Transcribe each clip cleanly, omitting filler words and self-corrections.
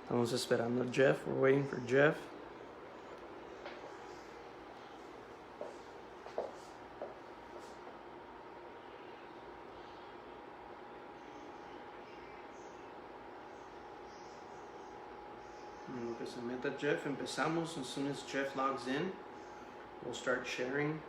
Estamos esperando a Jeff. We're waiting for Jeff. En lo que se meta Jeff, empezamos. As soon as Jeff logs in, we'll start sharing.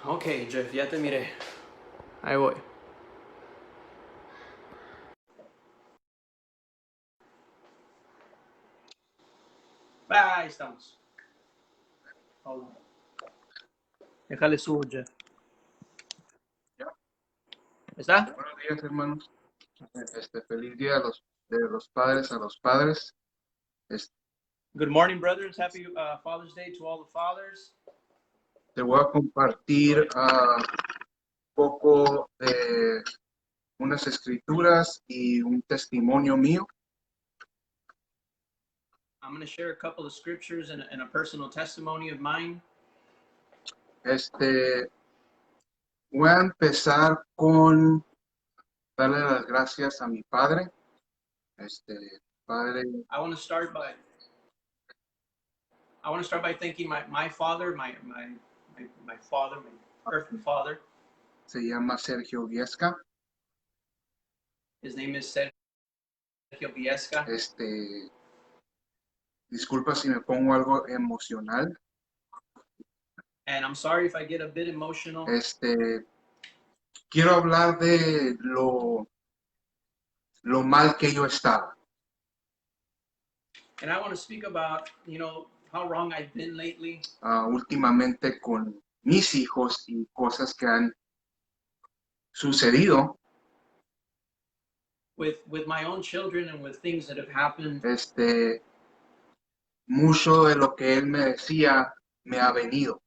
Ok, Jeff, ya te miré. Ahí voy. Ahí estamos. Hold on. Déjale subo, Jeff. Ya. ¿Está? Buenos días, hermanos. Feliz día de los padres a los padres. Good morning, brothers. Happy Father's Day to all the fathers. Te voy a compartir un poco de unas escrituras y un testimonio mío. I'm going to share a couple of scriptures and a personal testimony of mine. Voy a empezar con darle las gracias a mi padre. Padre, I want to start by thanking my father, my father, my earthly father. se llama Sergio Viesca. His name is Sergio Viesca. Disculpa si me pongo algo emocional. And I'm sorry if I get a bit emotional. Quiero hablar de lo mal que yo estaba. And I want to speak about, how wrong I've been lately. Últimamente con mis hijos y cosas que han sucedido. With my own children and with things that have happened. Mucho de lo que él me decía me ha venido.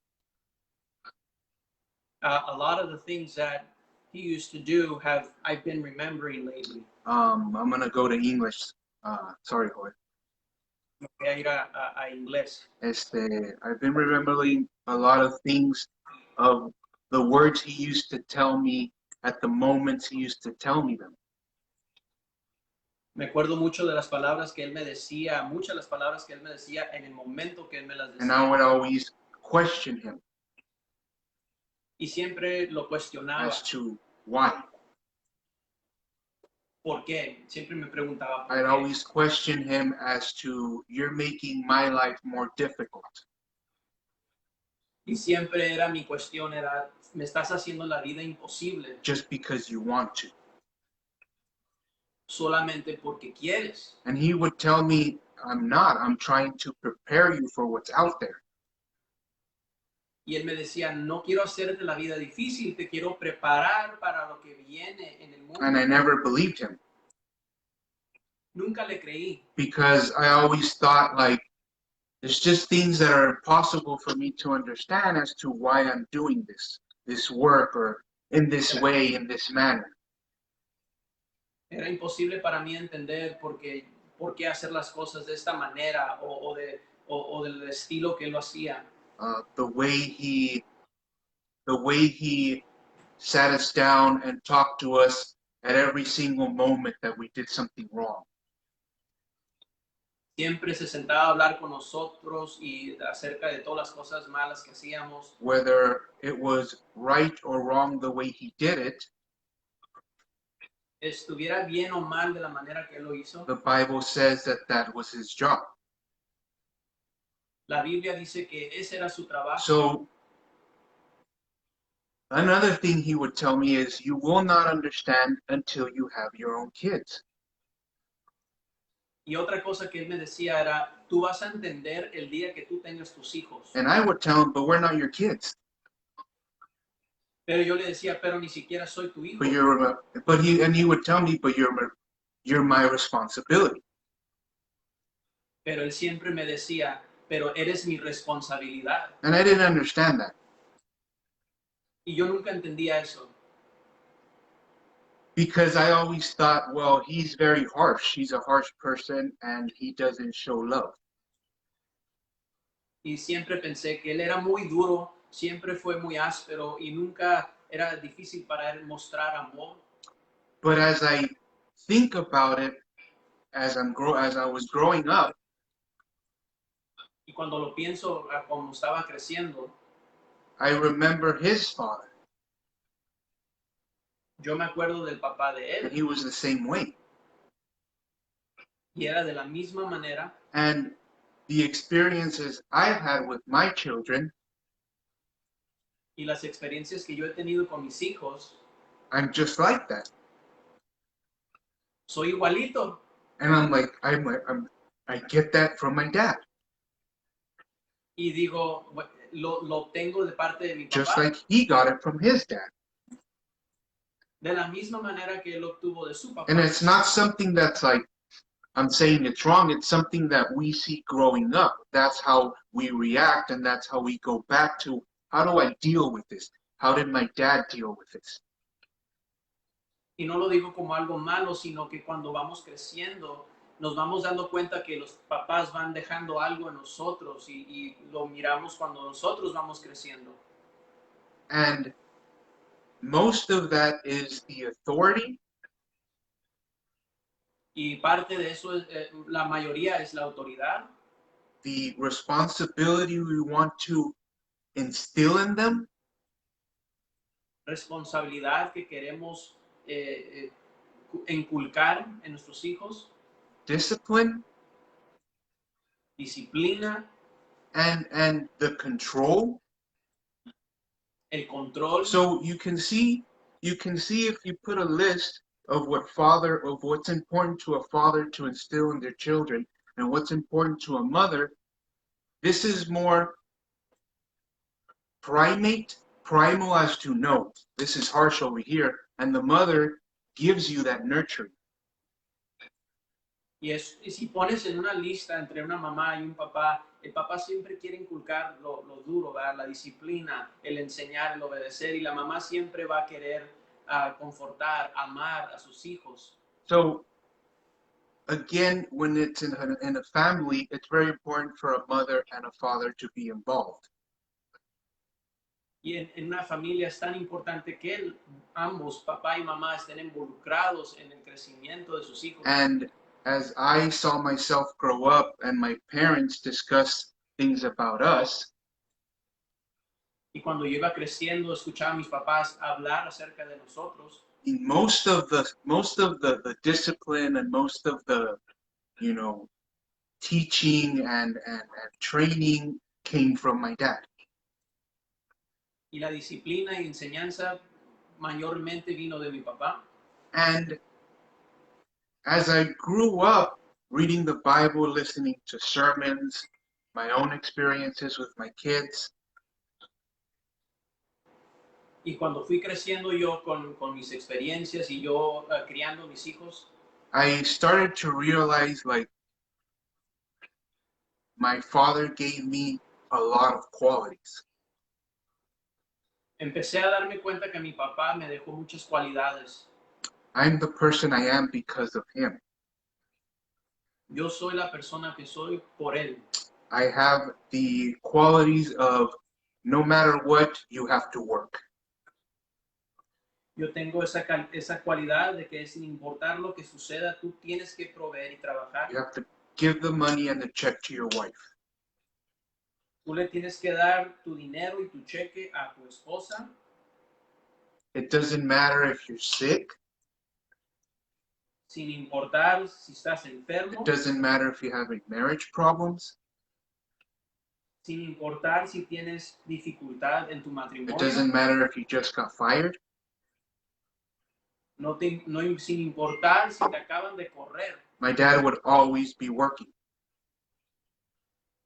A lot of the things that he used to do I've been remembering lately. I'm going to go to English. Sorry, Jorge. Voy a ir a inglés. I've been remembering a lot of things of the words he used to tell me at the moments he used to tell me them. Me acuerdo mucho de las palabras que él me decía, muchas de las palabras que él me decía en el momento que él me las decía. And I would always question him. Y siempre lo cuestionaba. As to why. ¿Por qué? Siempre me preguntaba por I'd qué. always question him as to, you're making my life more difficult. Y siempre era mi cuestión, me estás haciendo la vida imposible. Just because you want to. Solamente porque quieres. And he would tell me, I'm trying to prepare you for what's out there. Y él me decía, no quiero hacerte la vida difícil, te quiero preparar para lo que viene en el mundo. And I never believed him. Nunca le creí. Because I always thought, like, there's just things that are impossible for me to understand as to why I'm doing this work, or in this way, in this manner. Era imposible para mí entender por qué hacer las cosas de esta manera o del estilo que él lo hacía. The way he sat us down and talked to us at every single moment that we did something wrong. Siempre se sentaba a hablar con nosotros y acerca de todas las cosas malas que hacíamos. Whether it was right or wrong the way he did it, estuviera bien o mal de la manera que él lo hizo. The Bible says that was his job. La Biblia dice que ese era su trabajo. So another thing he would tell me is, you will not understand until you have your own kids. Y otra cosa que él me decía era, tú vas a entender el día que tú tengas tus hijos. And I would tell him, but we're not your kids. Pero yo le decía, pero ni siquiera soy tu hijo. He would tell me, but you're my responsibility. Pero él siempre me decía, pero eres mi responsabilidad. And I didn't understand that. Y yo nunca entendía eso. Because I always thought, well, he's very harsh. He's a harsh person and he doesn't show love. y siempre pensé que él era muy duro, siempre fue muy áspero y nunca era difícil para él mostrar amor. But as I think about it, as I was growing up, Y cuando lo pienso como estaba creciendo, I remember his father, yo me acuerdo del papá de and él he was the same way. y era de la misma manera. And the experiences I've had with my children, Y las experiencias que yo he tenido con mis hijos, I'm just like that. soy igualito. And I'm like, I get that from my dad, Y digo, lo obtengo de parte de mi just papá, like he got it from his dad. de la misma manera que él obtuvo de su And papá. it's not something that's like, I'm saying it's wrong. It's something that we see growing up. That's how we react, and that's how we go back to, how do I deal with this? How did my dad deal with this? Y no lo digo como algo malo, sino que cuando vamos creciendo, nos vamos dando cuenta que los papás van dejando algo en nosotros y lo miramos cuando nosotros vamos creciendo. And most of that is the authority, Y parte de eso, la mayoría es la autoridad, the responsibility we want to instill in them, responsabilidad que queremos inculcar en nuestros hijos, discipline, disciplina, and the control. el control. So you can see if you put a list of what's important to a father to instill in their children and what's important to a mother, this is more primal as to no, this is harsh over here, and the mother gives you that nurturing. Y si pones en una lista entre una mamá y un papá, el papá siempre quiere inculcar lo duro, ¿verdad? La disciplina, el enseñar, el obedecer, y la mamá siempre va a querer confortar, amar a sus hijos. So again, when it's in a family, it's very important for a mother and a father to be involved. Y en una familia es tan importante que ambos, papá y mamá, estén involucrados en el crecimiento de sus hijos. And as I saw myself grow up and my parents discuss things about us, y cuando yo iba creciendo, escuchaba a mis papás hablar acerca de nosotros. most of the discipline and most of the, teaching and training came from my dad. Y la disciplina y enseñanza mayormente vino de mi papá. And as I grew up reading the Bible, listening to sermons, my own experiences with my kids, y cuando fui creciendo yo con mis experiencias y yo criando mis hijos, I started to realize like my father gave me a lot of qualities. empecé a darme cuenta que mi papá me dejó muchas cualidades. I'm the person I am because of him. Yo soy la persona que soy por él. I have the qualities of no matter what, you have to work. Yo tengo esa cualidad de que sin importar lo que suceda, tú tienes que proveer y trabajar. You have to give the money and the check to your wife. Tú le tienes que dar tu dinero y tu cheque a tu esposa. It doesn't matter if you're sick. Sin importar si estás enfermo. It doesn't matter if you're having marriage problems. Sin importar si tienes dificultad en tu matrimonio. It doesn't matter if you just got fired. Sin importar si te acaban de correr. My dad would always be working.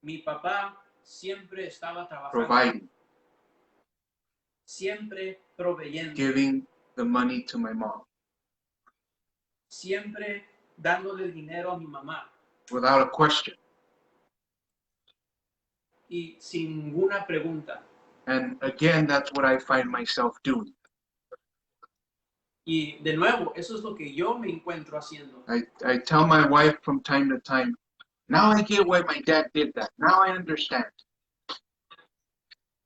Mi papá siempre estaba trabajando. Providing. Siempre proveyendo. Giving the money to my mom. Siempre dándole el dinero a mi mamá. Without a question. Y sin ninguna pregunta. And again, that's what I find myself doing. Y de nuevo, eso es lo que yo me encuentro haciendo. I tell my wife from time to time, now I get why my dad did that. Now I understand.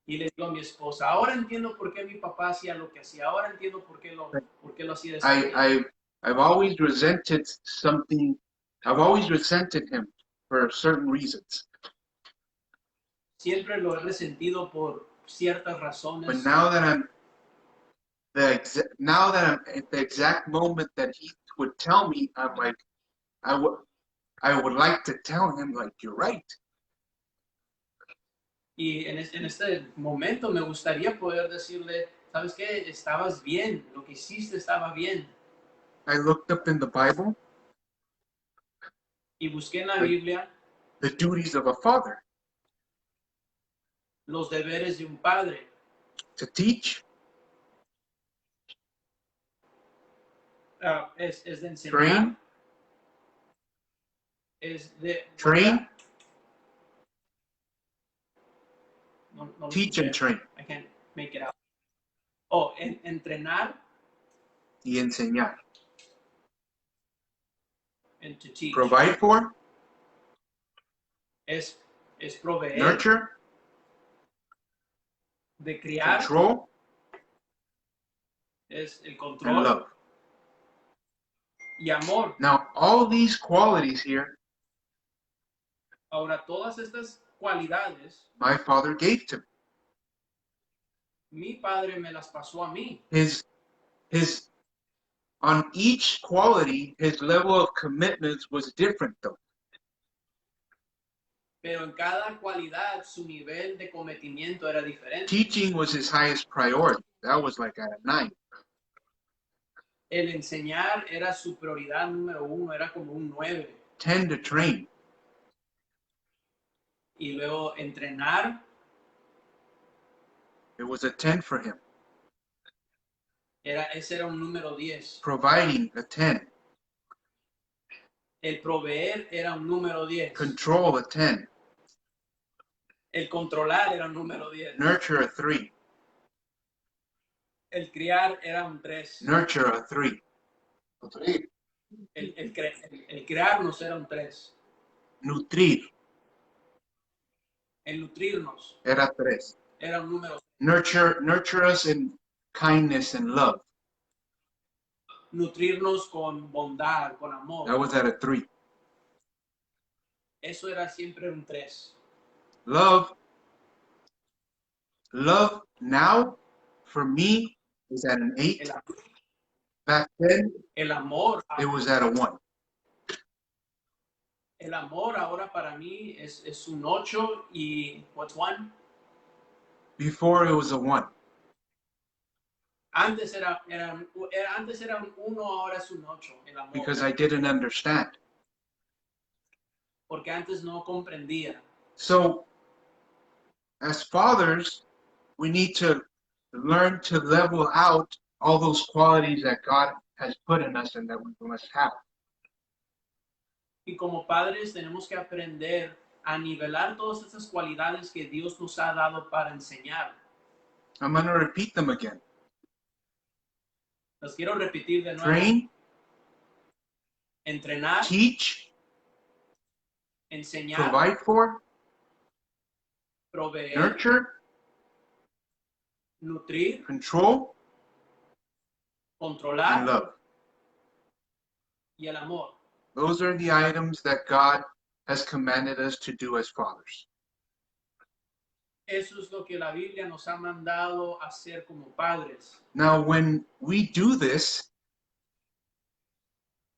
Y le digo a mi esposa, ahora entiendo por qué mi papá hacía lo que hacía, ahora entiendo por qué lo hacía de esa manera. I've always resented something. I've always resented him for certain reasons. Siempre lo he resentido por ciertas But razones. now that I'm at the exact moment that he would tell me, I'm like, I would like to tell him, like, you're right. Y en este momento me gustaría poder decirle, ¿sabes qué? Estabas bien, lo que hiciste estaba bien. I looked up in the Bible Y busqué en la Like- Biblia the duties of a father: los deberes de un padre. to teach, Es de enseñar, train, es de... train, No lo teach escuché. and train. I can't make it out. Oh, entrenar Y enseñar. and to teach. Provide for, Es proveer, nurture, de criar, control, es el and control love. y amor. Now, all these qualities here, Ahora, todas estas cualidades, my father gave to me. mi padre me las pasó a mí. His on each quality, his level of commitments was different though. Pero en cada cualidad su nivel de cometimiento era diferente. Teaching was his highest priority. That was like at a 9. El enseñar era su prioridad número 1, era como un 9. 10 to train. Y luego entrenar, It was a 10 for him. ese era un número 10. Providing, a 10. El proveer era un número 10. Control, a 10. El controlar era un número 10. Nurture, a 3. El criar era un 3. Nurture, a 3. El crearnos era un 3. Nutrir, El nutrirnos era 3. era un número. Nurture us in kindness and love. Nutrirnos con bondad, con amor. That was at a 3. Eso era siempre un 3. Love now, for me, is at an 8. Back then, El amor, it was at a 1. el amor ahora para mí es un 8 y what's 1? Before, it was a 1. Antes era un 1, ahora es un 8, el amor. Because I didn't understand. Porque antes no comprendía. So, as fathers, we need to learn to level out all those qualities that God has put in us and that we must have. Y como padres tenemos que aprender a nivelar todas esas cualidades que Dios nos ha dado para enseñar. I'm going to repeat them again. Las quiero repetir de nuevo. Train, Entrenar, teach, enseñar, provide for, proveer, nurture, nutrir, control, controlar and love. y el amor. Those are the items that God has commanded us to do as fathers. Eso es lo que la Biblia nos ha mandado hacer como padres. Now, when we do this,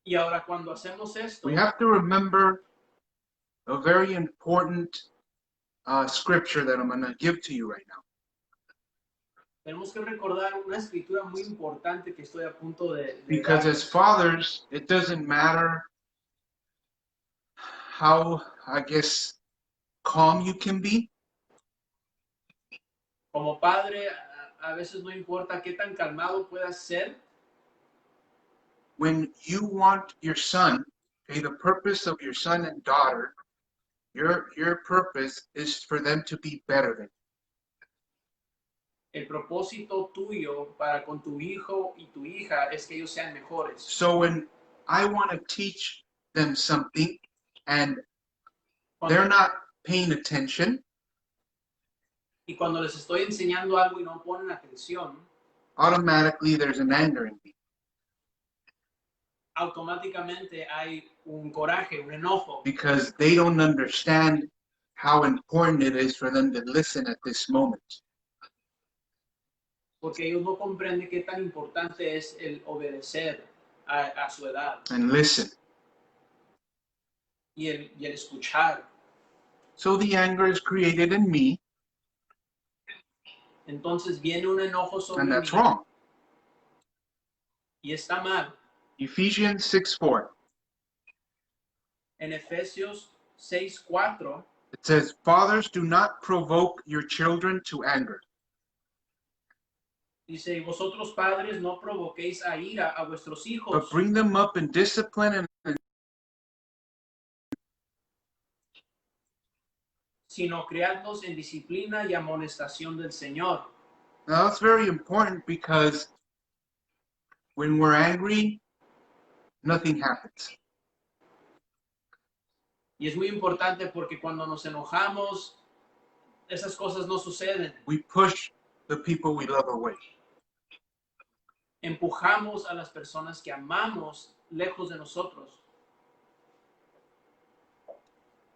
Y ahora cuando hacemos esto, we have to remember a very important scripture that I'm going to give to you right now. tenemos que recordar una escritura muy importante que estoy a punto de Because dar. as fathers, it doesn't matter how, I guess, calm you can be. Como padre, a veces no importa qué tan calmado puedas ser. When you want your son, okay, the purpose of your son and daughter, your purpose is for them to be better than you. El propósito tuyo para con tu hijo y tu hija es que ellos sean mejores. So when I want to teach them something and they're not paying attention, Y cuando les estoy enseñando algo y no ponen atención, automatically there's an anger in me. automáticamente hay un coraje, un enojo, Because they don't understand how important it is for them to listen at this moment. porque ellos no comprenden qué tan importante es el obedecer a su edad And listen. y el escuchar. So the anger is created in me, Entonces viene un enojo sobre and that's mí wrong. y está mal. Ephesians 6:4. En Efesios 6:4 It says, "Fathers, do not provoke your children to anger, dice, y vosotros padres no provoquéis a ira a vuestros but hijos, bring them up in discipline and sino criadlos en disciplina y amonestación del Señor. Now that's very important because when we're angry, nothing happens. Y es muy importante porque cuando nos enojamos, esas cosas no suceden. We push the people we love away. Empujamos a las personas que amamos lejos de nosotros.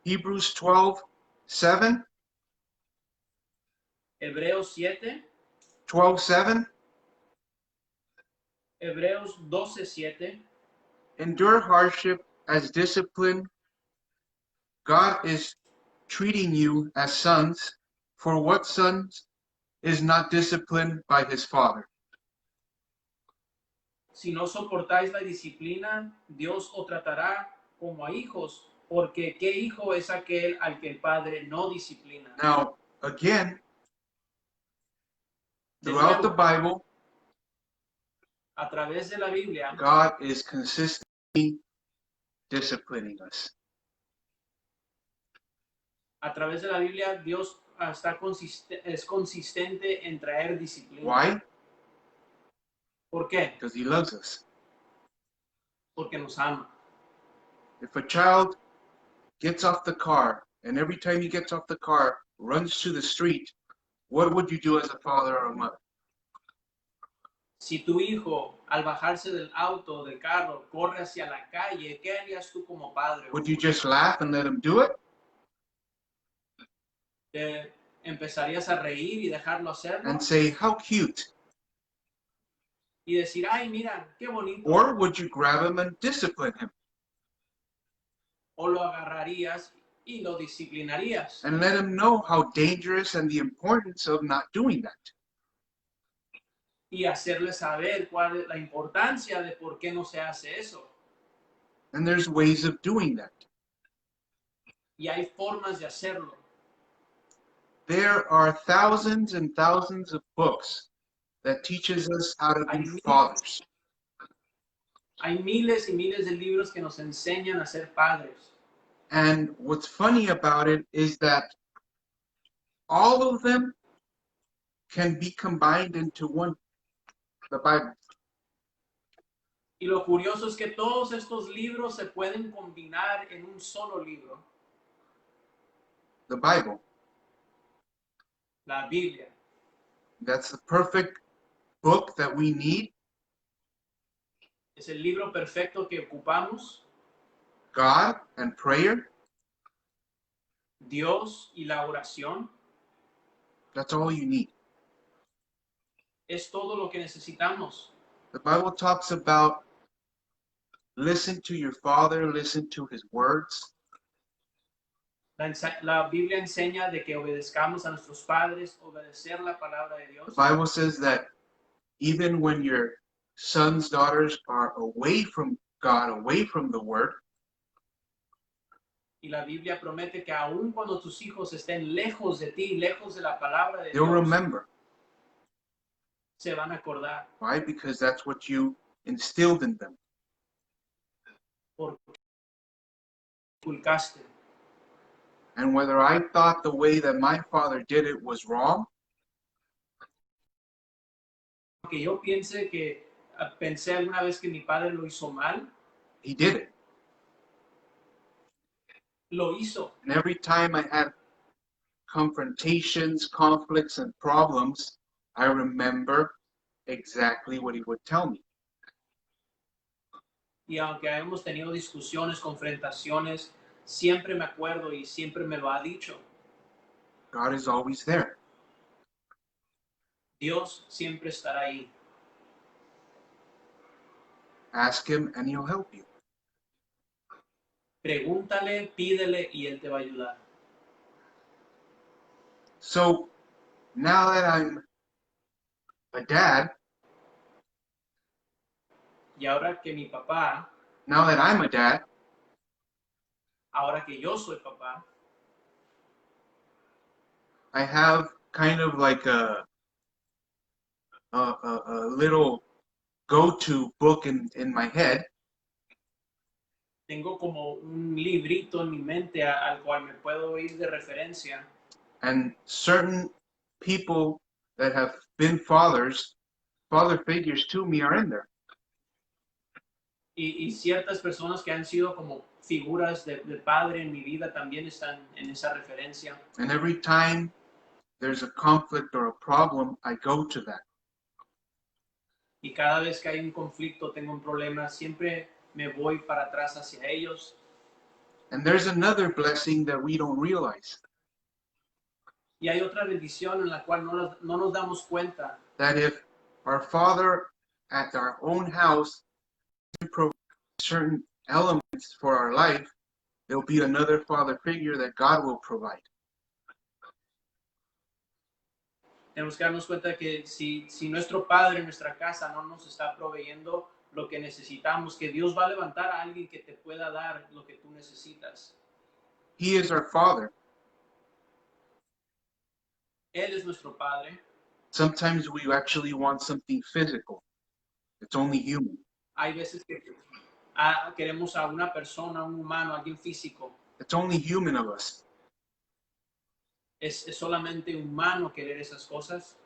Hebrews 12:7. Hebreos 7, 12:7. Hebreos 12:7. Endure hardship as discipline. God is treating you as sons, for what sons is not disciplined by his father? Si no soportáis la disciplina, Dios os tratará como a hijos, porque ¿qué hijo es aquel al que el padre no disciplina? Now, again, De throughout the nuevo, Bible, a través de la Biblia, God is consistently disciplining us. a través de la Biblia, Dios es consistente en traer disciplina. Why? ¿Por qué? Because he loves us. Porque nos ama. If a child gets off the car and every time he gets off the car runs to the street, what would you do as a father or a mother? Si tu hijo, al bajarse del auto, del carro, corre hacia la calle, ¿qué harías tú como padre? Would you just laugh and let him do it? ¿Te empezarías a reír y dejarlo hacerlo? And say, how cute? Y decir, ay, mira, qué bonito. Or would you grab him and discipline him O lo agarrarías y lo disciplinarías. and let him know how dangerous and the importance of not doing that? Y hacerle saber cuál es la importancia de por qué no se hace eso. And there's ways of doing that. Y hay formas de hacerlo. There are thousands and thousands of books that teaches us how to be fathers. Hay miles y miles de libros que nos enseñan a ser padres. And what's funny about it is that all of them can be combined into one, the Bible. Y lo curioso es que todos estos libros se pueden combinar en un solo libro, The Bible. la Biblia. That's the perfect book that we need. Es el libro perfecto que ocupamos, God and prayer. Dios y la oración. That's all you need. Es todo lo que necesitamos. The Bible talks about listen to your father, listen to his words. La Biblia enseña de que obedezcamos a nuestros padres, obedecer la palabra de Dios. The Bible says that even when your sons, daughters are away from God, away from the word, Y la Biblia promete que aun cuando tus hijos estén lejos de ti, lejos de la palabra de they'll Dios, remember. se van a acordar. Why? Because that's what you instilled in them. Porque inculcaste. And whether I thought the way that my father did it was wrong, Aunque yo pensé alguna vez que mi padre lo hizo mal, he did it. lo hizo. And every time I had confrontations, conflicts, and problems, I remember exactly what he would tell me. Y aunque hemos tenido discusiones, confrontaciones, siempre me acuerdo y siempre me lo ha dicho. God is always there. Dios siempre estará ahí. Ask him and he'll help you. Pregúntale, pídele y Él te va a ayudar. So now that I'm a dad, Y ahora que mi papá, now that I'm a dad, ahora que yo soy papá, I have kind of like a little go-to book in my head, tengo como un librito en mi mente al cual me puedo ir de referencia. and certain people that have been father figures to me are in there. Y ciertas personas que han sido como figuras de padre en mi vida también están en esa referencia. And every time there's a conflict or a problem, I go to that. Y cada vez que hay un conflicto, tengo un problema, siempre me voy para atrás hacia ellos. And there's another blessing that we don't realize, Y hay otra bendición en la cual no nos damos cuenta. that if our Father at our own house provides certain elements for our life, there'll be another father figure that God will provide. Tenemos que darnos cuenta que si nuestro Padre en nuestra casa no nos está proveyendo lo que necesitamos, que Dios va a levantar a alguien que te pueda dar lo que tú necesitas. He is our Father. Él es nuestro Padre. Sometimes we actually want something physical. It's only human. Hay veces que queremos a una persona, un humano, alguien físico. It's only human of us. Es solamente humano querer esas cosas.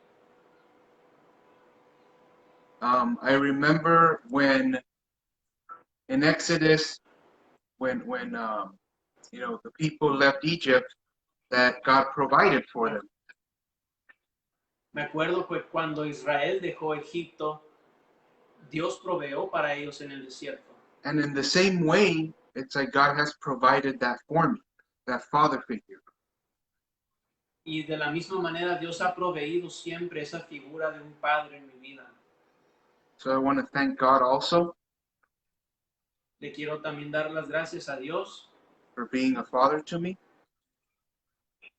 I remember when in Exodus, when the people left Egypt, that God provided for them. Me acuerdo que cuando Israel dejó Egipto, Dios proveó para ellos en el desierto. And in the same way, it's like God has provided that for me, that father figure. Y de la misma manera, Dios ha proveído siempre esa figura de un padre en mi vida. So I want to thank God also Le quiero también dar las gracias a Dios for being a father to me,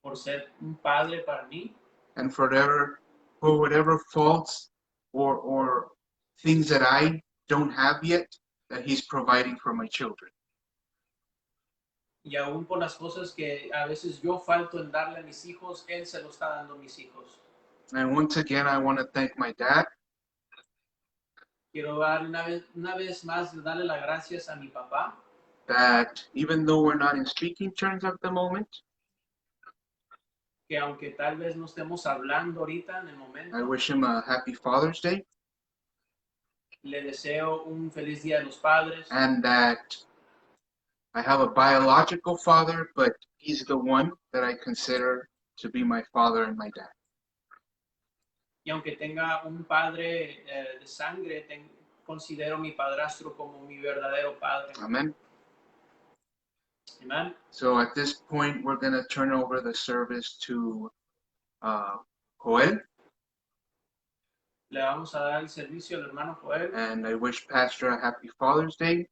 por ser un padre para mí, and for whatever faults or things that I don't have yet, that He's providing for my children. y aún por las cosas que a veces yo falto en darle a mis hijos, Él se lo está dando a mis hijos. And once again, I want to thank my dad. Quiero dar una vez más darle las gracias a mi papá, That even though we're not in speaking terms at the moment, que aunque tal vez no estemos hablando ahorita en el momento, I wish him a happy Father's Day, le deseo un feliz Día de los Padres, and that I have a biological father, but he's the one that I consider to be my father and my dad. y aunque tenga un padre de sangre, considero mi padrastro como mi verdadero padre. Amen. Amen. So at this point, we're going to turn over the service to Joel, Le vamos a dar el servicio al hermano Joel. and I wish Pastor a happy Father's Day,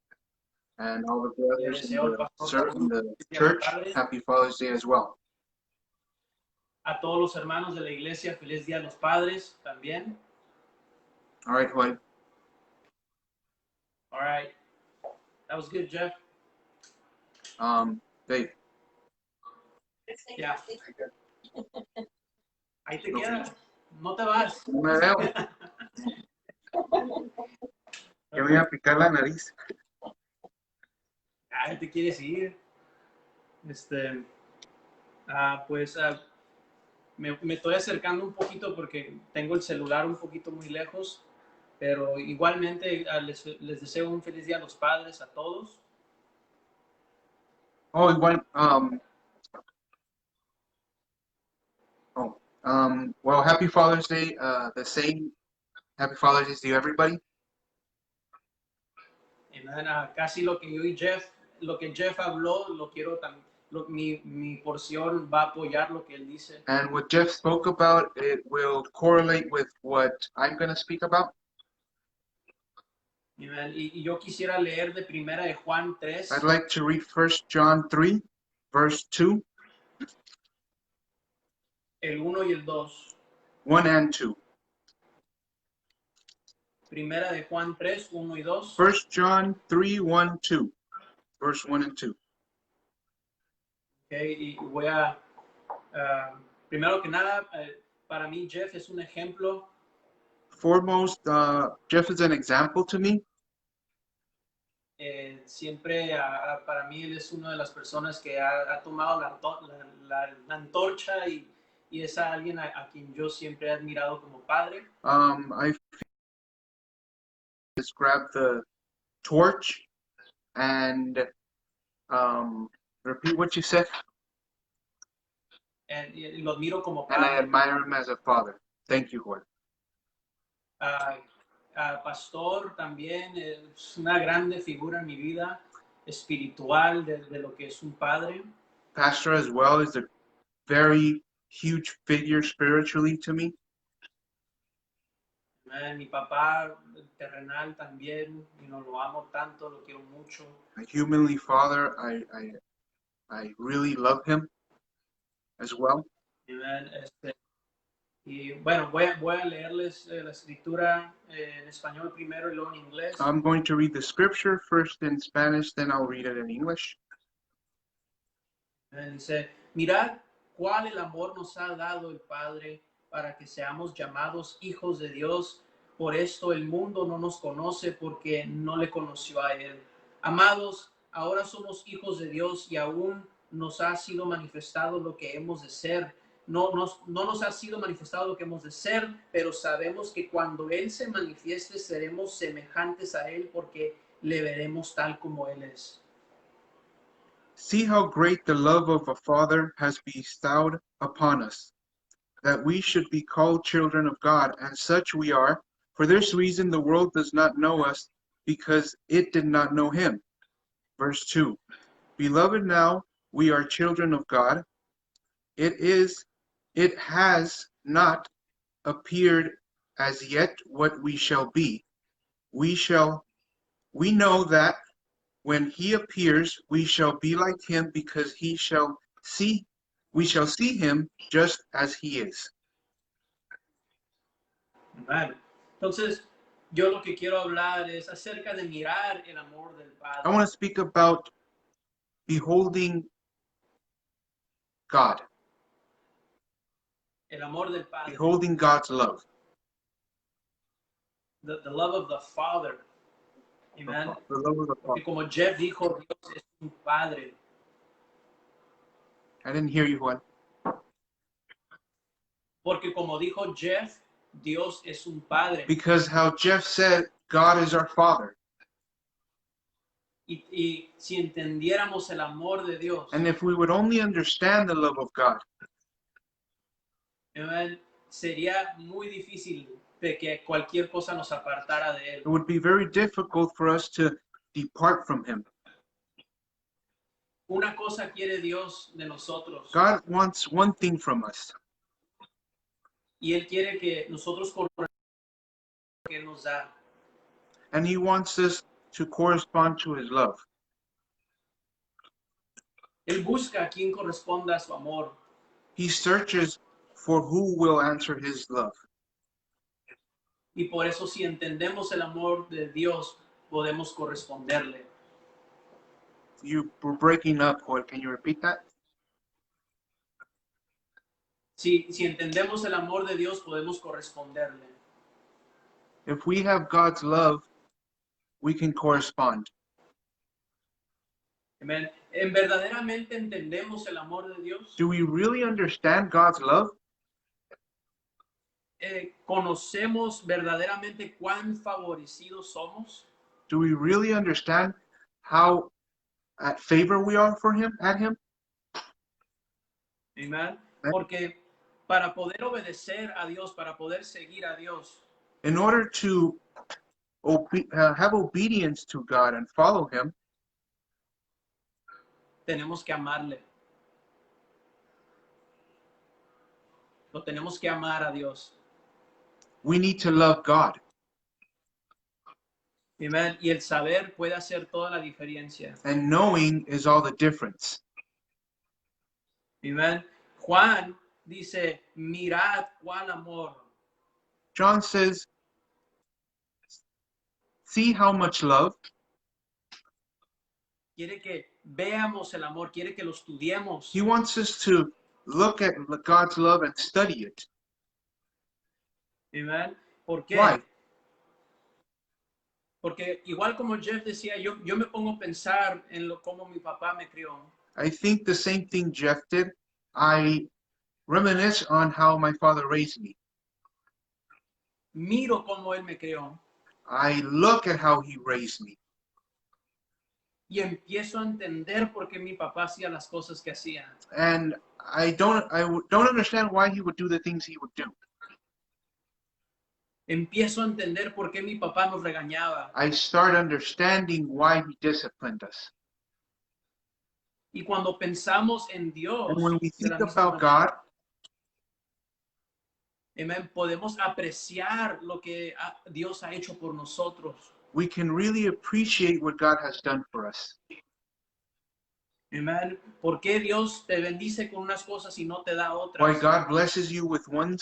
and all the brothers in the church, happy Father's Day as well. A todos los hermanos de la iglesia, feliz Día a los Padres también. All right, Joel. All right. That was good, Jeff. Dave. Yeah. Ahí te quedas. No te vas. No me veo. Que me voy a picar la nariz. Ahí te quieres ir. Pues me estoy acercando un poquito porque tengo el celular un poquito muy lejos, pero igualmente les deseo un feliz Día a los Padres a todos. Oh, igual, Well, happy Father's Day. The same happy Father's Day to you, everybody. Amen. Casi lo que yo y Jeff, lo que Jeff habló, lo quiero también. Mi porción va a apoyar lo que él dice. And what Jeff spoke about, it will correlate with what I'm going to speak about. Amen. Y yo quisiera leer de Primera de Juan 3. I'd like to read 1 John 3, verse 2, El 1 y el 2. 1 and 2. Primera de Juan 3, 1 y 2. 1 John 3, 1, 2. Verse 1 and 2. Okay, y voy a, primero que nada, para mí Jeff es un ejemplo. Foremost, Jeff is an example to me. Siempre, para mí, él es una de las personas que ha tomado la antorcha y es alguien a quien yo siempre he admirado como padre. I just grabbed the torch and repeat what you said. Y lo admiro como And I padre. admire him as a father. Thank you, Juan. Pastor también es una grande figura en mi vida espiritual de lo que es un padre. Pastor as well is a very huge figure spiritually to me. Mi papá terrenal también, lo amo tanto, lo quiero mucho. My humanly father, I really love him as well. Amen. Y bueno, voy a leerles la escritura en español primero y luego en inglés. I'm going to read the scripture first in Spanish, then I'll read it in English. Dice, mirad cuál el amor nos ha dado el Padre para que seamos llamados hijos de Dios. Por esto el mundo no nos conoce porque no le conoció a Él. Amados, ahora somos hijos de Dios y aún nos ha sido manifestado lo que hemos de ser. No nos ha sido manifestado lo que hemos de ser, pero sabemos que cuando Él se manifieste seremos semejantes a Él porque le veremos tal como Él es. See how great the love of a Father has bestowed upon us, that we should be called children of God, and such we are. For this reason the world does not know us, because it did not know him. Verse 2. Beloved, now we are children of God. It has not appeared as yet what we shall be. We know that when he appears, we shall be like him, because we shall see him just as he is. Bueno, entonces, yo lo que quiero hablar es acerca de mirar el amor del Padre. I want to speak about beholding God. El amor del Padre. Beholding God's love. The love of the Father. Amen. The love of the Porque Father. como Jeff dijo, Dios es un Padre. I didn't hear you, Juan. Porque como dijo Jeff, Dios es un Padre. Because how Jeff said, God is our Father. Y si entendiéramos el amor de Dios, And if we would only understand the love of God, amen, sería muy difícil de que cualquier cosa nos apartara de Él. it would be very difficult for us to depart from him. Una cosa quiere Dios de nosotros. God wants one thing from us, Y Él quiere que nosotros correspondamos a lo que Él nos da. and he wants us to correspond to his love. Él busca a quien corresponda a su amor. He searches for who will answer his love. Y por eso si entendemos el amor de Dios, podemos corresponderle. You were breaking up, Joel. Can you repeat that? Si entendemos el amor de Dios, podemos corresponderle. If we have God's love, we can correspond. Amen. ¿En verdaderamente entendemos el amor de Dios? Do we really understand God's love? ¿Conocemos verdaderamente cuán favorecidos somos? Do we really understand how at favor we are for him, at him? Amen. Porque para poder obedecer a Dios, para poder seguir a Dios, in order to have obedience to God and follow Him, tenemos que amarle. Lo tenemos que amar a Dios. we need to love God. Amen. Y el saber puede hacer toda la diferencia. And knowing is all the difference. Amen. Juan dice, mirad cuál amor. John says, see how much love. Quiere que veamos el amor, quiere que lo estudiemos. He wants us to look at God's love and study it. Amen. ¿Por qué? Why? Porque igual como Jeff decía, yo me pongo a pensar en cómo mi papá me crió. I think the same thing Jeff did. I reminisce on how my father raised me. Miro cómo él me crió I look at how he raised me. y empiezo a entender por qué mi papá hacía las cosas que hacía. And I don't understand why he would do the things he would do. Empiezo a entender por qué mi papá nos regañaba. I start understanding why he disciplined us. Y cuando pensamos en Dios, And when we de think la misma about manera, God, amen, podemos apreciar lo que Dios ha hecho por nosotros. we can really appreciate what God has done for us. Amen. ¿Por qué Dios te bendice con unas cosas y no te da otras? Why God blesses you with one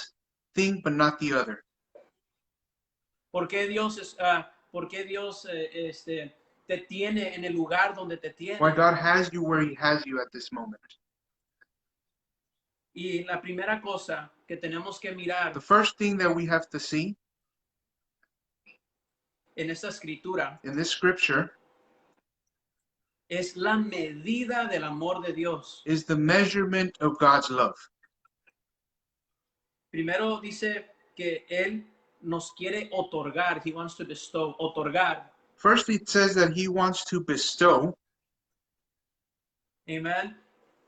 thing but not the other. ¿Por qué Dios te tiene en el lugar donde te tiene? Why God has you where he has you at this moment. Y la primera cosa que tenemos que mirar The first thing that we have to see en esta escritura in this scripture es la medida del amor de Dios. is the measurement of God's love. Primero dice que Él nos quiere otorgar. He wants to bestow, otorgar. First, it says that he wants to bestow. Amen.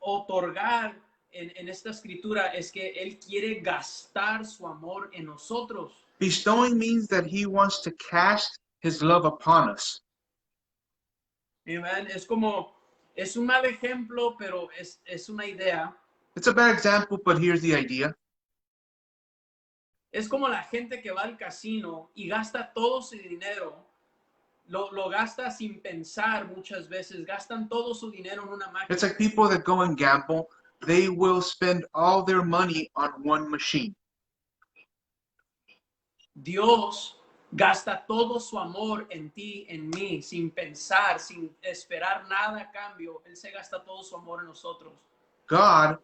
Otorgar en esta escritura es que Él quiere gastar su amor en nosotros. Bestowing means that he wants to cast his love upon us. Amen. Es un mal ejemplo, pero es una idea. It's a bad example, but here's the idea. Es como la gente que va al casino y gasta todo su dinero. Lo gasta sin pensar muchas veces. Gastan todo su dinero en una máquina. It's like people that go and gamble. They will spend all their money on one machine. Dios gasta todo su amor en ti, en mí, sin pensar, sin esperar nada a cambio. Él se gasta todo su amor en nosotros. God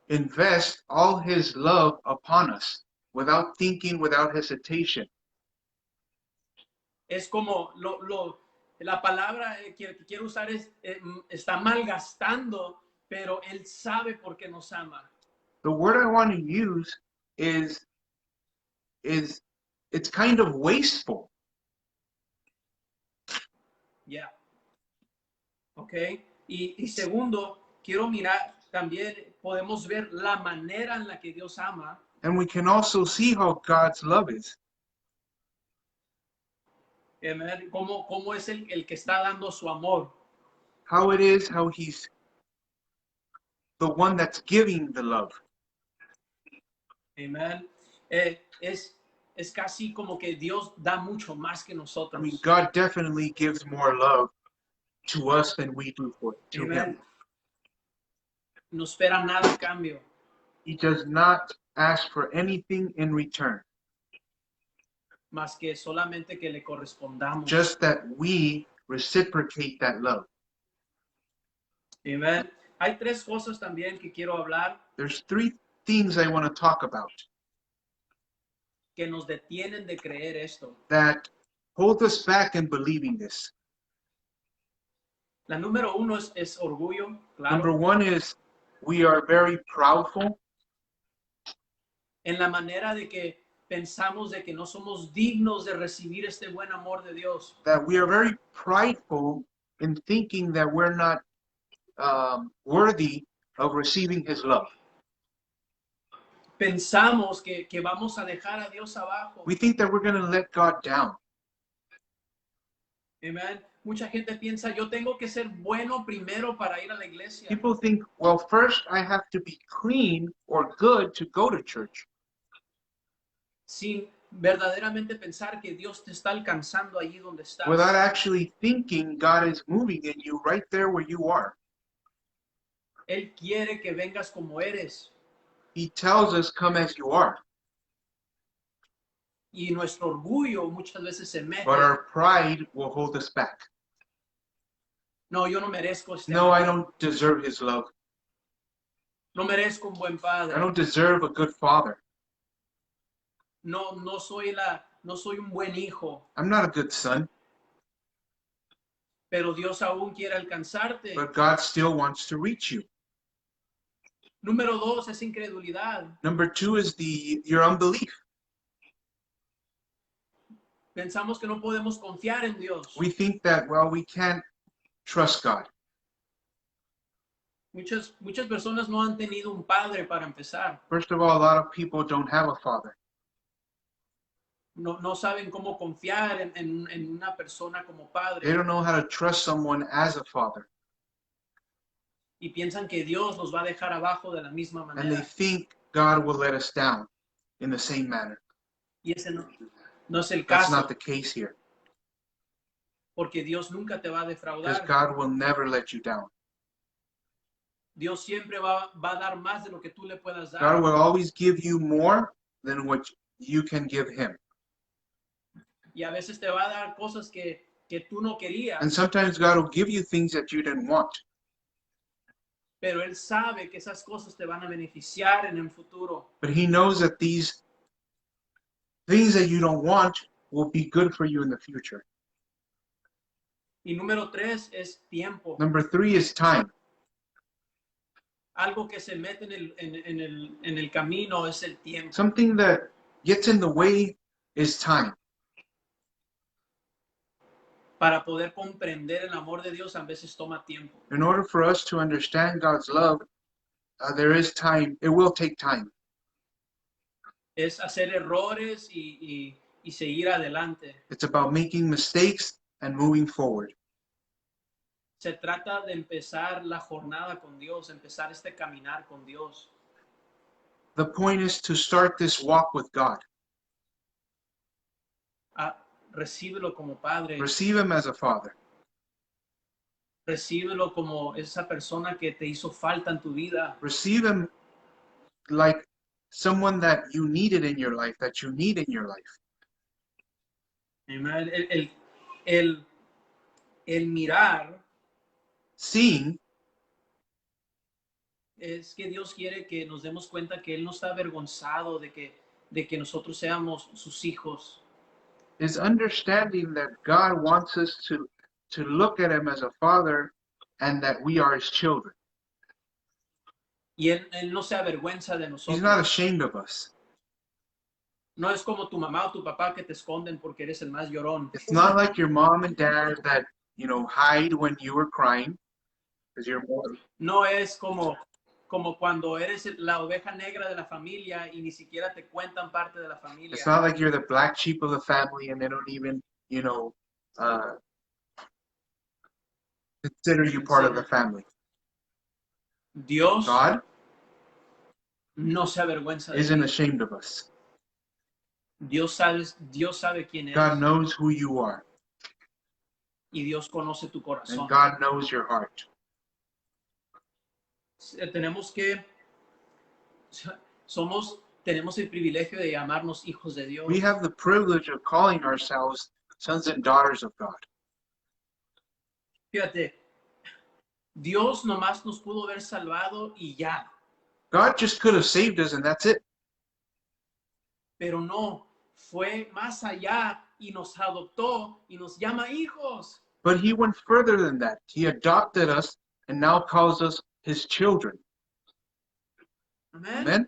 invests all his love upon us without thinking, without hesitation. Es como la palabra que quiero usar es está malgastando, pero Él sabe por qué nos ama. The word I want to use is it's kind of wasteful. Yeah. Ok. Y segundo, quiero mirar, también podemos ver la manera en la que Dios ama. And we can also see how God's love is. Amen. Cómo es el que está dando su amor. How it is, how he's the one that's giving the love. Amen. Es casi como que Dios da mucho más que I nosotros. mean, God definitely gives more love to us than we do to Amen. him. No espera nada a cambio. He does not ask for anything in return, Más que solamente que le correspondamos. just that we reciprocate that love. Amen. Hay tres cosas también que quiero hablar There's three things I want to talk about que nos detienen de creer esto. that hold us back in believing this. La número uno es orgullo, claro. Number one is we are very proudful En la manera de que pensamos de que no somos dignos de recibir este buen amor de Dios. that we are very prideful in thinking that we're not worthy of receiving his love. pensamos que vamos a dejar a Dios abajo. We think that we're going to let God down. Amen. Mucha gente piensa, yo tengo que ser bueno primero para ir a la iglesia. People think, well, first I have to be clean or good to go to church, Sin verdaderamente pensar que Dios te está alcanzando allí donde estás. without actually thinking God is moving in you right there where you are. Él quiere que vengas como eres. He tells us, come as you are. Y nuestro orgullo muchas veces se mete. But our pride will hold us back. No, yo no merezco este No, I amor. don't deserve his love. No merezco un buen I padre. don't deserve a good father. No soy un buen hijo. I'm not a good son, Pero Dios aún quiere alcanzarte. but God still wants to reach you. Número 2 es incredulidad. Number 2 is your unbelief. Pensamos que no podemos confiar en Dios. We think that, well, we can't trust God. Muchas personas no han tenido un padre para empezar. First of all, a lot of people don't have a father. No saben cómo confiar en una persona como They padre. don't know how to trust someone as a father. Y piensan que Dios los va a dejar abajo de la misma And they manera. think God will let us down in the same manner. Y ese no es el That's caso. not the case here, Porque Dios nunca te va a because defraudar. God will never let you down. Dios siempre va a dar más de lo que tú le puedas God dar. will always give you more than what you can give him. Y a veces te va a dar cosas que tú no querías. And sometimes God will give you things that you didn't want. Pero Él sabe que esas cosas te van a beneficiar en el futuro. But he knows that these things that you don't want will be good for you in the future. Y número 3 es tiempo. Number 3 is time. Algo que se mete en el camino es el tiempo. Something that gets in the way is time. Para poder comprender el amor de Dios a veces toma tiempo. In order for us to understand God's love, there is time. It will take time. Es hacer errores y seguir adelante. It's about making mistakes and moving forward. Se trata de empezar la jornada con Dios, empezar este caminar con Dios. The point is to start this walk with God. Recíbelo como padre. Receive him as a father. Recíbelo como esa persona que te hizo falta en tu vida. Receive him like someone that you needed in your life, that you need in your life. Amen. El mirar Seeing es que Dios quiere que nos demos cuenta que Él no está avergonzado de que nosotros seamos sus hijos. is understanding that God wants us to look at him as a father and that we are his children. Y él no se avergüenza de nosotros. He's not ashamed of us. No es como tu mamá o tu papá que te esconden porque eres el más llorón. It's not like your mom and dad that, hide when you were crying because you're more. No es como cuando eres la oveja negra de la familia y ni siquiera te cuentan parte de la familia. It's not like you're the black sheep of the family and they don't even, consider you part of the family. Dios God no se avergüenza de isn't ti. ashamed of us. Dios sabe quién eres. God knows who you are. Y Dios conoce tu corazón. And God knows your heart. Tenemos el privilegio de llamarnos hijos de Dios. We have the privilege of calling ourselves sons and daughters of God. Fíjate, Dios nomás nos pudo haber salvado y ya. God just could have saved us and that's it. Pero no, fue más allá y nos adoptó y nos llama hijos. But he went further than that. He adopted us and now calls us his children. Amén. Amen?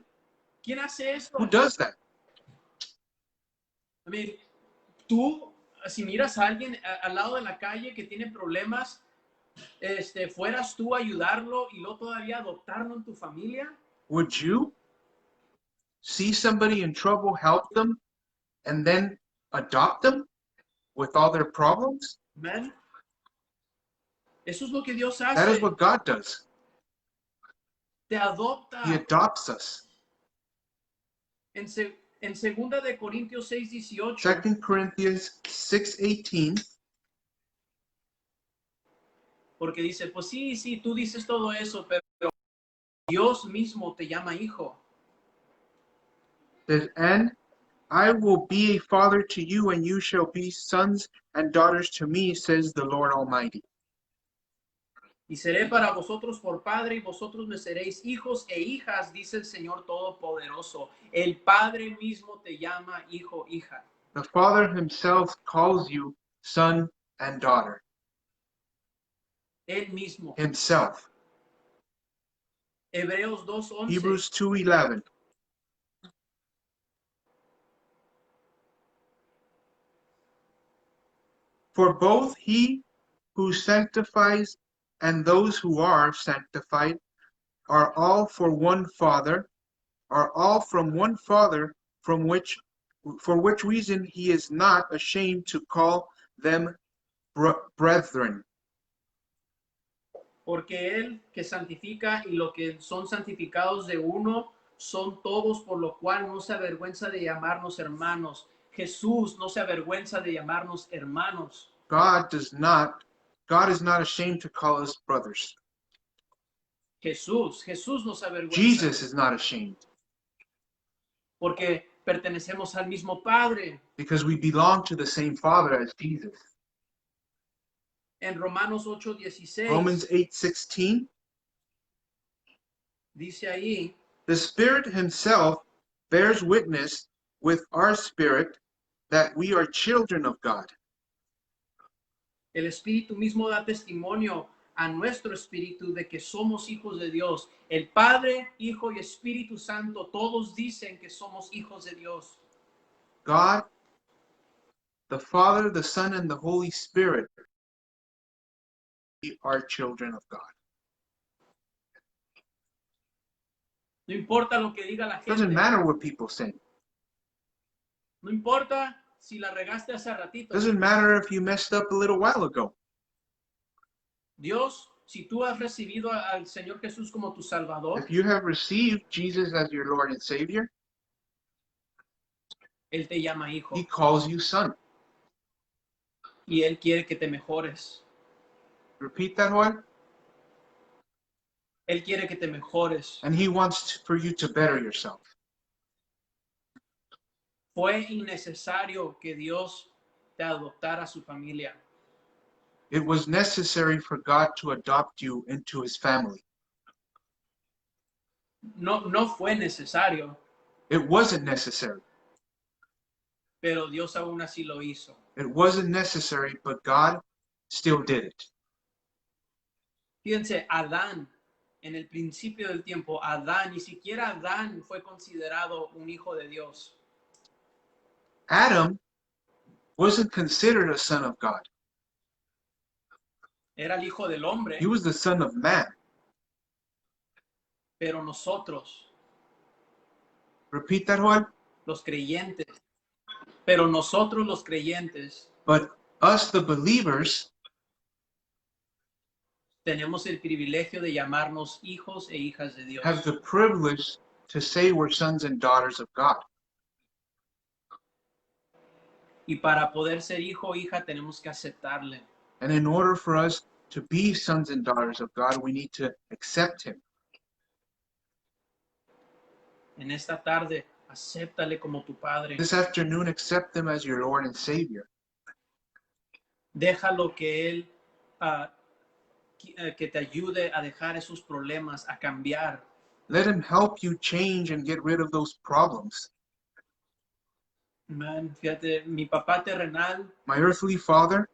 ¿Quién hace esto? Who does that? I mean, tú, si miras a alguien al lado de la calle que tiene problemas, fueras tú a ayudarlo y luego todavía adoptarlo en tu familia. Would you see somebody in trouble, help them, and then adopt them with all their problems? Amén. Eso es lo que Dios That is hace. what God does. Te He adopta. adopts us. En segunda de Corintios 6:18, 2 Corinthians 6:18. porque dice, pues sí, sí, tú dices todo eso, pero Dios mismo te llama hijo. Says, and I will be a father to you, and you shall be sons and daughters to me, says the Lord Almighty. Y seré para vosotros por padre, y vosotros me seréis hijos e hijas, dice el Señor Todopoderoso. El Padre mismo te llama hijo, hija. The Father himself calls you son and daughter. Él mismo. Himself. Hebreos 2:11. Hebrews 2:11. For both he who sanctifies and those who are sanctified are all for one Father, are all from one Father, for which reason he is not ashamed to call them brethren. Porque él que santifica y lo que son santificados de uno son todos, por lo cual no se avergüenza de llamarnos hermanos. Jesús no se avergüenza de llamarnos hermanos. God is not ashamed to call us brothers. Jesús no se avergüenza. Jesus is not ashamed. Porque pertenecemos al mismo Padre. Because we belong to the same Father as Jesus. En Romanos 8:16. Romans 8:16. Dice ahí. The Spirit himself bears witness with our spirit that we are children of God. El Espíritu mismo da testimonio a nuestro espíritu de que somos hijos de Dios. El Padre, Hijo y Espíritu Santo, todos dicen que somos hijos de Dios. God, the Father, the Son, and the Holy Spirit, we are children of God. No importa lo que diga la It doesn't gente. matter what people say. No importa si la regaste hace ratito. It doesn't matter if you messed up a little while ago. Dios, si tú has recibido al Señor Jesús como tu Salvador, If you have received Jesus as your Lord and Savior, Él te llama hijo. he calls you son. Y Él quiere que te mejores. Repeat that one. Él quiere que te mejores. And he wants for you to better yourself. Fue innecesario que Dios te adoptara a su familia. It was necessary for God to adopt you into his family. No fue necesario, It wasn't necessary. pero Dios aún así lo hizo. It wasn't necessary, but God still did it. Fíjense, Adán, en el principio del tiempo, Adán, ni siquiera Adán fue considerado un hijo de Dios. Adam wasn't considered a son of God. Era el hijo del hombre, He was the son of man. pero nosotros, Repeat that one. los creyentes, pero nosotros los creyentes, But us, the believers, tenemos el privilegio de llamarnos hijos e hijas de Dios. have the privilege to say we're sons and daughters of God. Y para poder ser hijo o hija tenemos que aceptarle. And in order for us to be sons and daughters of God, we need to accept him. En esta tarde, acéptale como tu Padre. This afternoon, accept him as your Lord and Savior. Déjalo que Él que te ayude a dejar esos problemas, a cambiar. Let him help you change and get rid of those problems. Man, fíjate, mi papá terrenal My earthly father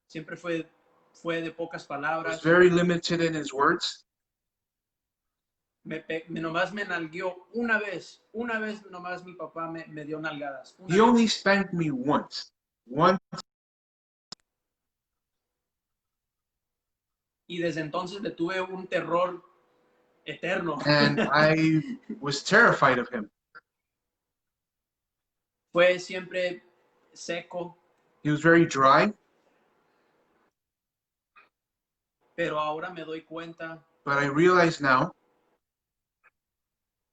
siempre fue de pocas was palabras. very limited in his words. Nomás me nalgueó una vez nomás mi papá me dio nalgadas. Una He vez. only spanked me once. Y desde entonces le tuve un terror eterno. And I was terrified of him. Fue siempre seco, He was very dry, pero ahora me doy cuenta but I realize now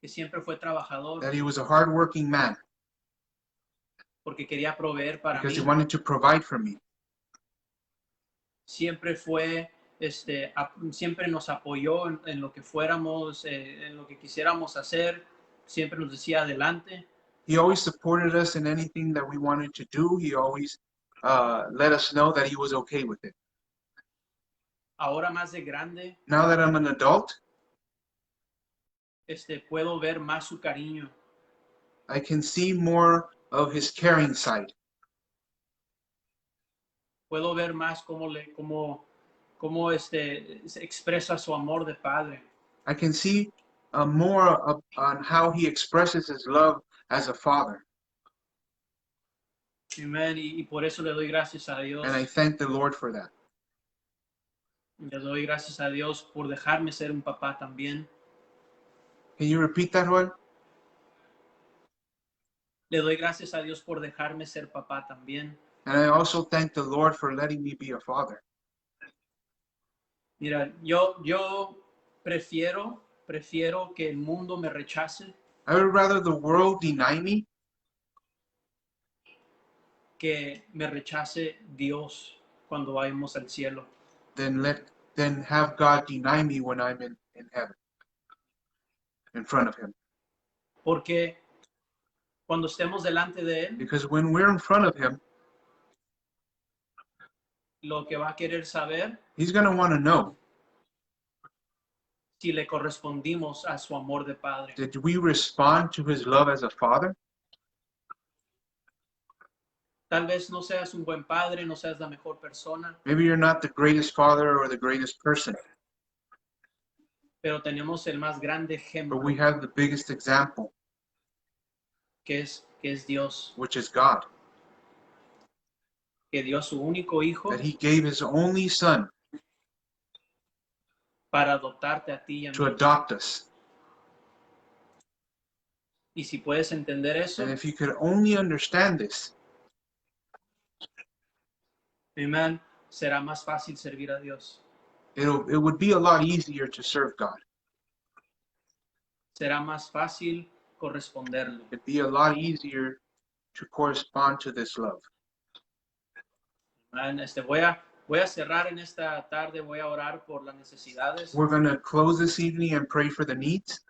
que siempre fue trabajador that he was a hardworking man porque quería proveer para because he mí. wanted to provide for me. Siempre fue, siempre nos apoyó en lo que fuéramos, en lo que quisiéramos hacer. Siempre nos decía adelante. He always supported us in anything that we wanted to do. He always let us know that he was okay with it. Ahora más de grande, Now that I'm an adult, puedo ver más su cariño. I can see more of his caring side. Puedo ver más cómo se expresa su amor de padre. I can see more on how he expresses his love as a father. Amén. Y por eso le doy gracias a Dios. And I thank the Lord for that. Le doy gracias a Dios por dejarme ser un papá también. Can you repeat that, Joel? Le doy gracias a Dios por dejarme ser papá también. And I also thank the Lord for letting me be a father. Mira, yo prefiero que el mundo me rechace I would rather the world deny me que me rechace Dios cuando vayamos al cielo. than have God deny me when I'm in heaven, in front of him. Porque cuando estemos delante de Él, Because when we're in front of him, lo que va a querer saber he's going to want to know, si le correspondimos a su amor de padre. did we respond to his love as a father? Tal vez no seas un buen padre, no seas la mejor persona, Maybe you're not the greatest father or the greatest person, pero tenemos el más grande but ejemplo, we have the biggest example, que es Dios, which is God, que dio su único hijo that he gave his only son para adoptarte a ti y a to mí. adopt us. Y si puedes entender eso, And if you could only understand this, amén, será más fácil servir a Dios. it would be a lot easier to serve God. Será más fácil corresponderle. It'd be a lot easier to correspond to this love. Amén. Voy a cerrar en esta tarde, voy a orar por las necesidades. We're going to close this evening and pray for the needs.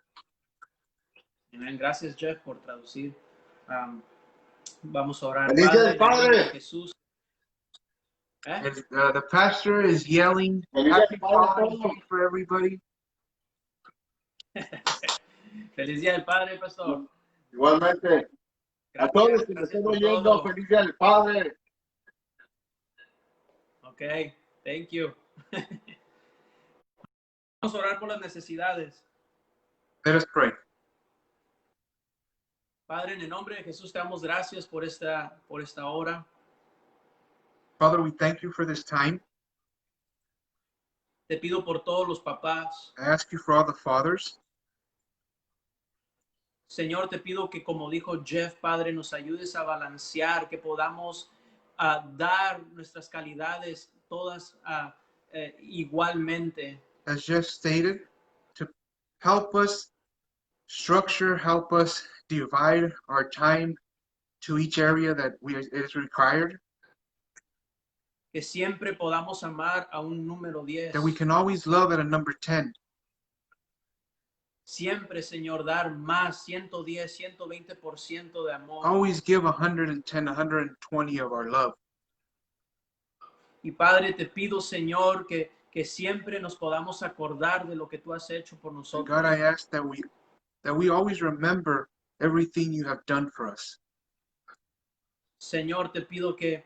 Amén. Gracias, Jeff, por traducir. Vamos a orar. ¡Feliz Día del Padre, en el nombre de Padre! Jesús. And, the pastor is yelling, Feliz "Happy Día del Padre! Father's Day" for everybody. Feliz Día del Padre, Pastor. Igualmente, a todos los que me Gracias estén por oyendo, todo. feliz Día del Padre. Ok, thank you. Vamos a orar por las necesidades. Let us pray. Padre, en el nombre de Jesús te damos gracias por esta hora. Father, we thank you for this time. Te pido por todos los papás. I ask you for all the fathers. Señor, te pido que, como dijo Jeff, Padre, nos ayudes a balancear, que podamos dar nuestras calidades todas igualmente. As Jeff stated, to help us structure, help us divide our time to each area that is required, Que siempre podamos amar a un número 10. that we can always love at a number 10. Siempre, Señor, dar más, 110, 120% de amor. Always give 110, 120 of our love. Y Padre, te pido, Señor, que siempre nos podamos acordar de lo que tú has hecho por And nosotros. God, I ask that we always remember everything you have done for us. Señor, te pido que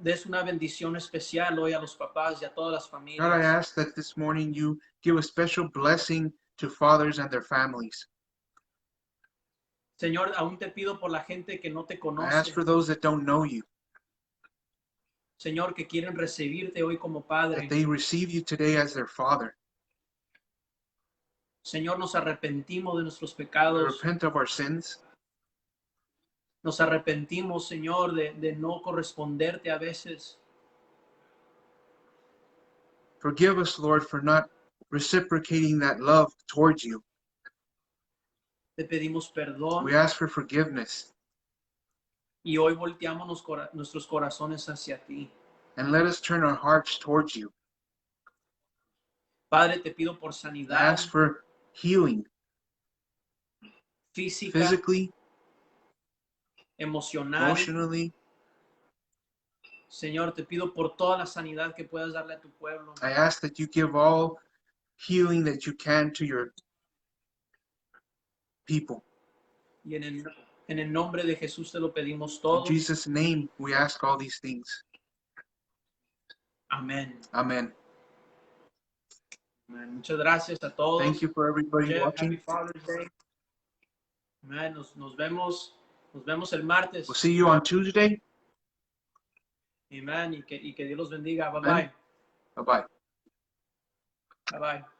des una bendición especial hoy a los papás y a todas las God, I familias. ask that this morning you give a special blessing to fathers and their families. Señor, aún te pido por la gente que no te I conoce. ask for those that don't know you, Señor, que quieren recibirte hoy como Padre. that they receive you today as their father. Señor, nos arrepentimos de nuestros We pecados. repent of our sins. Nos arrepentimos, Señor, de no corresponderte a veces. Forgive us, Lord, for not reciprocating that love towards you. Te pedimos perdón We ask for forgiveness. y hoy volteamos nuestros corazones hacia ti. And let us turn our hearts towards you. Padre, te pido por I sanidad ask for healing física, physically, emocional. emotionally. Señor, te pido por toda la sanidad que puedas darle a tu pueblo. I ask that you give all healing that you can to your people. Y en el nombre de Jesús te lo pedimos In todo. Jesus' name, we ask all these things. Amén. Amen. Amén. Muchas gracias a todos. Thank you for everybody Jeff, Happy watching. Father's Day. Amén. Nos vemos el martes. We'll see you on Tuesday. Amén. Y que Dios los bendiga. Bye Amen. bye. Bye-bye. Bye bye.